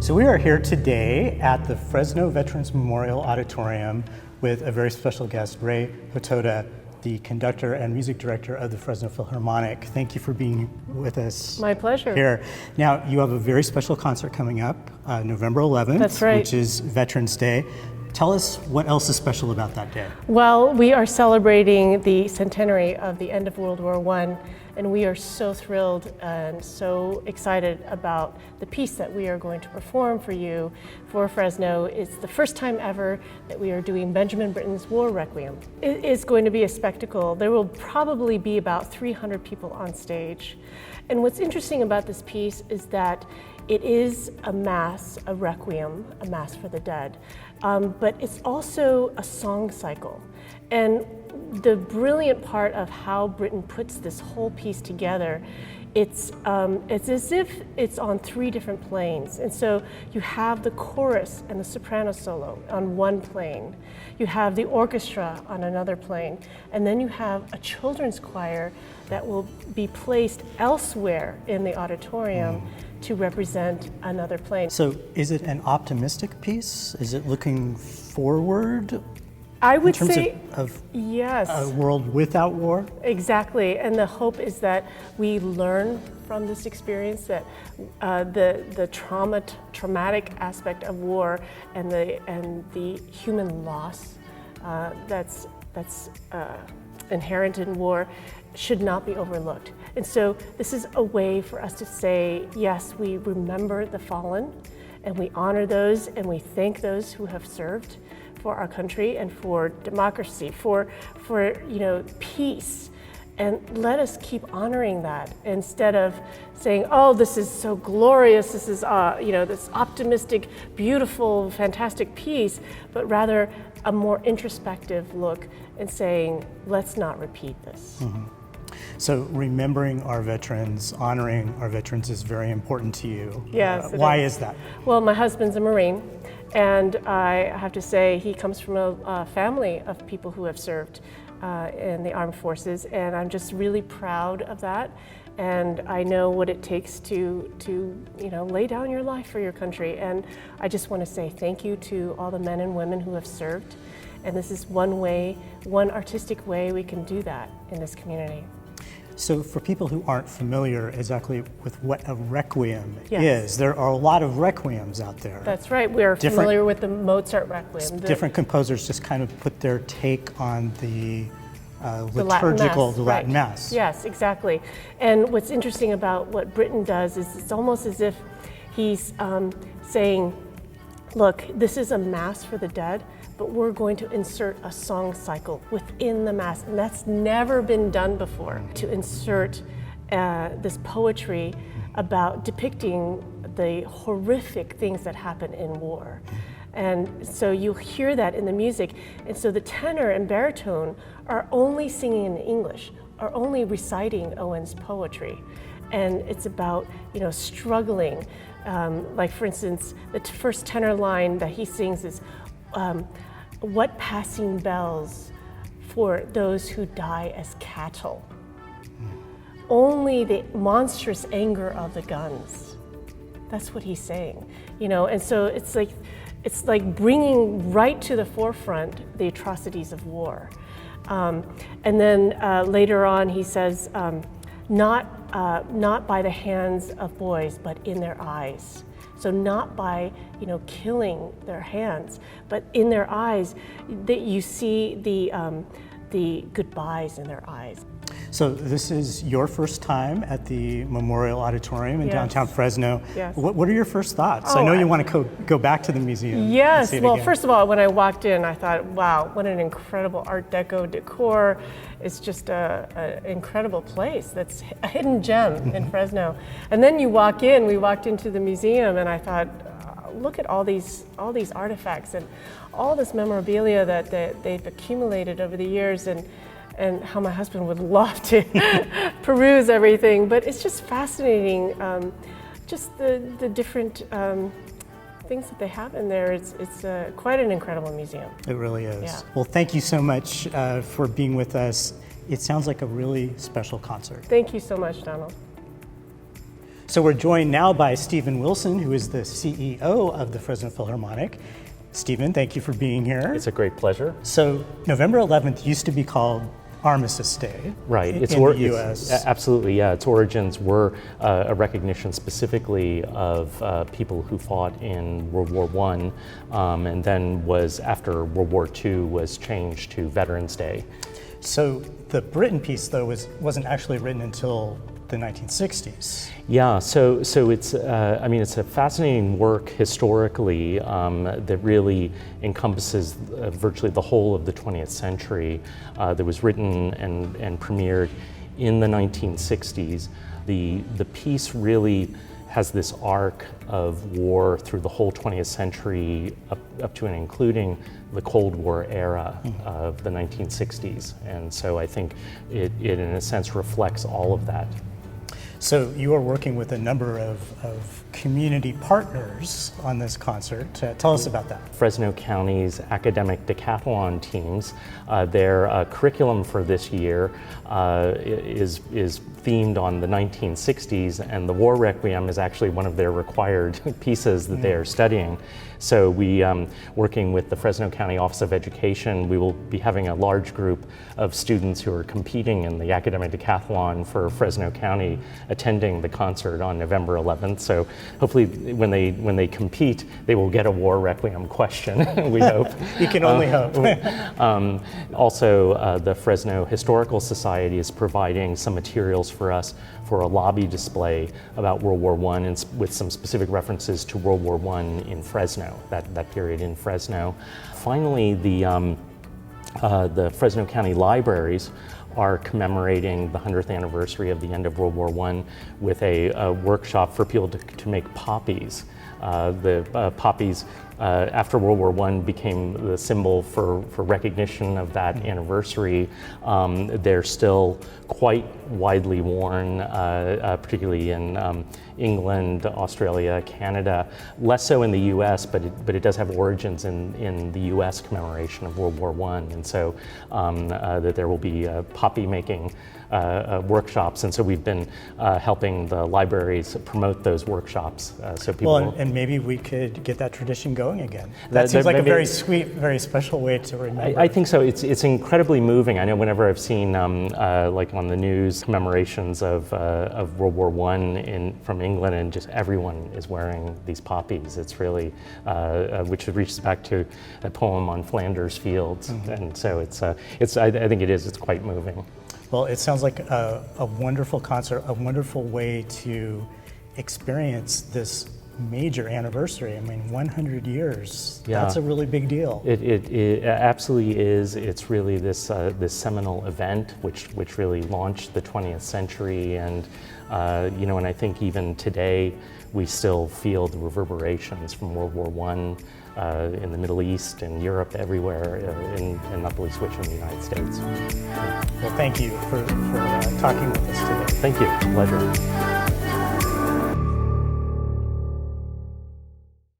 So we are here today at the Fresno Veterans Memorial Auditorium with a very special guest, Ray Hotoda, the conductor and music director of the Fresno Philharmonic. Thank you for being with us. My pleasure. Here. Now, you have a very special concert coming up, November 11th, That's right. which is Veterans Day. Tell us what else is special about that day. Well, we are celebrating the centenary of the end of World War I, and we are so thrilled and so excited about the piece that we are going to perform for you for Fresno. It's the first time ever that we are doing Benjamin Britten's War Requiem. It is going to be a spectacle. There will probably be about 300 people on stage. And what's interesting about this piece is that it is a mass, a requiem, a mass for the dead, but it's also a song cycle. And the brilliant part of how Britten puts this whole piece together, it's as if it's on three different planes. And so you have the chorus and the soprano solo on one plane. You have the orchestra on another plane. And then you have a children's choir that will be placed elsewhere in the auditorium to represent another plane. So is it an optimistic piece? Is it looking forward? I would in terms say of yes. A world without war? Exactly, and the hope is that we learn from this experience, that the traumatic aspect of war and the human loss that's inherent in war should not be overlooked. And so this is a way for us to say, yes, we remember the fallen, and we honor those, and we thank those who have served for our country and for democracy, for peace. And let us keep honoring that instead of saying, oh, this is so glorious, this is this optimistic, beautiful, fantastic piece, but rather a more introspective look and saying, let's not repeat this. Mm-hmm. So remembering our veterans, honoring our veterans is very important to you. Yes. Why is that? Well, my husband's a Marine, and I have to say he comes from a family of people who have served in the armed forces, and I'm just really proud of that. And I know what it takes to lay down your life for your country. And I just want to say thank you to all the men and women who have served. And this is one artistic way we can do that in this community. So for people who aren't familiar exactly with what a requiem Yes. is, there are a lot of requiems out there. That's right. We're familiar with the Mozart Requiem. Different composers just kind of put their take on the Latin Latin Mass. Yes, exactly. And what's interesting about what Britten does is it's almost as if he's saying, look, this is a Mass for the dead, but we're going to insert a song cycle within the Mass. And that's never been done before, to insert this poetry about depicting the horrific things that happen in war. And so you hear that in the music. And so the tenor and baritone are only singing in English, are only reciting Owen's poetry. And it's about, struggling. Like for instance, the first tenor line that he sings is, what passing bells for those who die as cattle? Only the monstrous anger of the guns. That's what he's saying, and so it's like bringing right to the forefront the atrocities of war. And then later on he says, not by the hands of boys, but in their eyes. So not by killing their hands, but in their eyes, that you see the goodbyes in their eyes. So this is your first time at the Memorial Auditorium in Yes. downtown Fresno. Yes. What are your first thoughts? I know you want to go back to the museum. Yes, and see it well, again. first of all, when I walked in, I thought, wow, what an incredible Art Deco decor. It's just an incredible place. That's a hidden gem in Fresno. And then we walked into the museum, and I thought, look at all these artifacts and all this memorabilia that they've accumulated over the years, and how my husband would love to peruse everything. But it's just fascinating, just the different things that they have in there. It's quite an incredible museum. It really is. Yeah. Well, thank you so much for being with us. It sounds like a really special concert. Thank you so much, Donald. So we're joined now by Stephen Wilson, who is the CEO of the Fresno Philharmonic. Stephen, thank you for being here. It's a great pleasure. So November 11th used to be called Armistice Day, right? in the U.S. Absolutely, yeah. Its origins were a recognition specifically of people who fought in World War I, and then was, after World War II, was changed to Veterans Day. So the Britain piece, though, wasn't actually written until the 1960s. Yeah, so it's it's a fascinating work historically that really encompasses virtually the whole of the 20th century. That was written and premiered in the 1960s. The piece really has this arc of war through the whole 20th century up to and including the Cold War era of the 1960s. And so I think it in a sense reflects all of that. So you are working with a number of community partners on this concert. Tell us about that. Fresno County's academic decathlon teams, their curriculum for this year is themed on the 1960s, and the War Requiem is actually one of their required pieces that they are studying. So we, working with the Fresno County Office of Education, we will be having a large group of students who are competing in the academic decathlon for Fresno County attending the concert on November 11th. So hopefully when they compete, they will get a War Requiem question, we hope. You can only hope. Also, the Fresno Historical Society is providing some materials for us for a lobby display about World War I, and with some specific references to World War I in Fresno, that period in Fresno. Finally, the Fresno County Libraries are commemorating the 100th anniversary of the end of World War I with a workshop for people to make poppies. The poppies after World War I became the symbol for recognition of that anniversary. They're still quite widely worn, particularly in England, Australia, Canada, less so in the US, but it does have origins in the US commemoration of World War I. And so that there will be poppy making workshops, and so we've been helping the libraries promote those workshops. So people and maybe we could get that tradition going again. That seems like a very sweet, very special way to remember. I think so. It's incredibly moving. I know whenever I've seen like on the news commemorations of World War I from England, and just everyone is wearing these poppies. It's really which reaches back to a poem on Flanders Fields, and so I think it's quite moving. Well, it sounds like a wonderful concert, a wonderful way to experience this major anniversary. I mean, 100 years, that's a really big deal. It absolutely is. It's really this seminal event which really launched the 20th century, and and I think even today we still feel the reverberations from World War I in the Middle East and Europe, everywhere, and not the least which in the United States. Well, thank you for talking with us today. Thank you. Pleasure.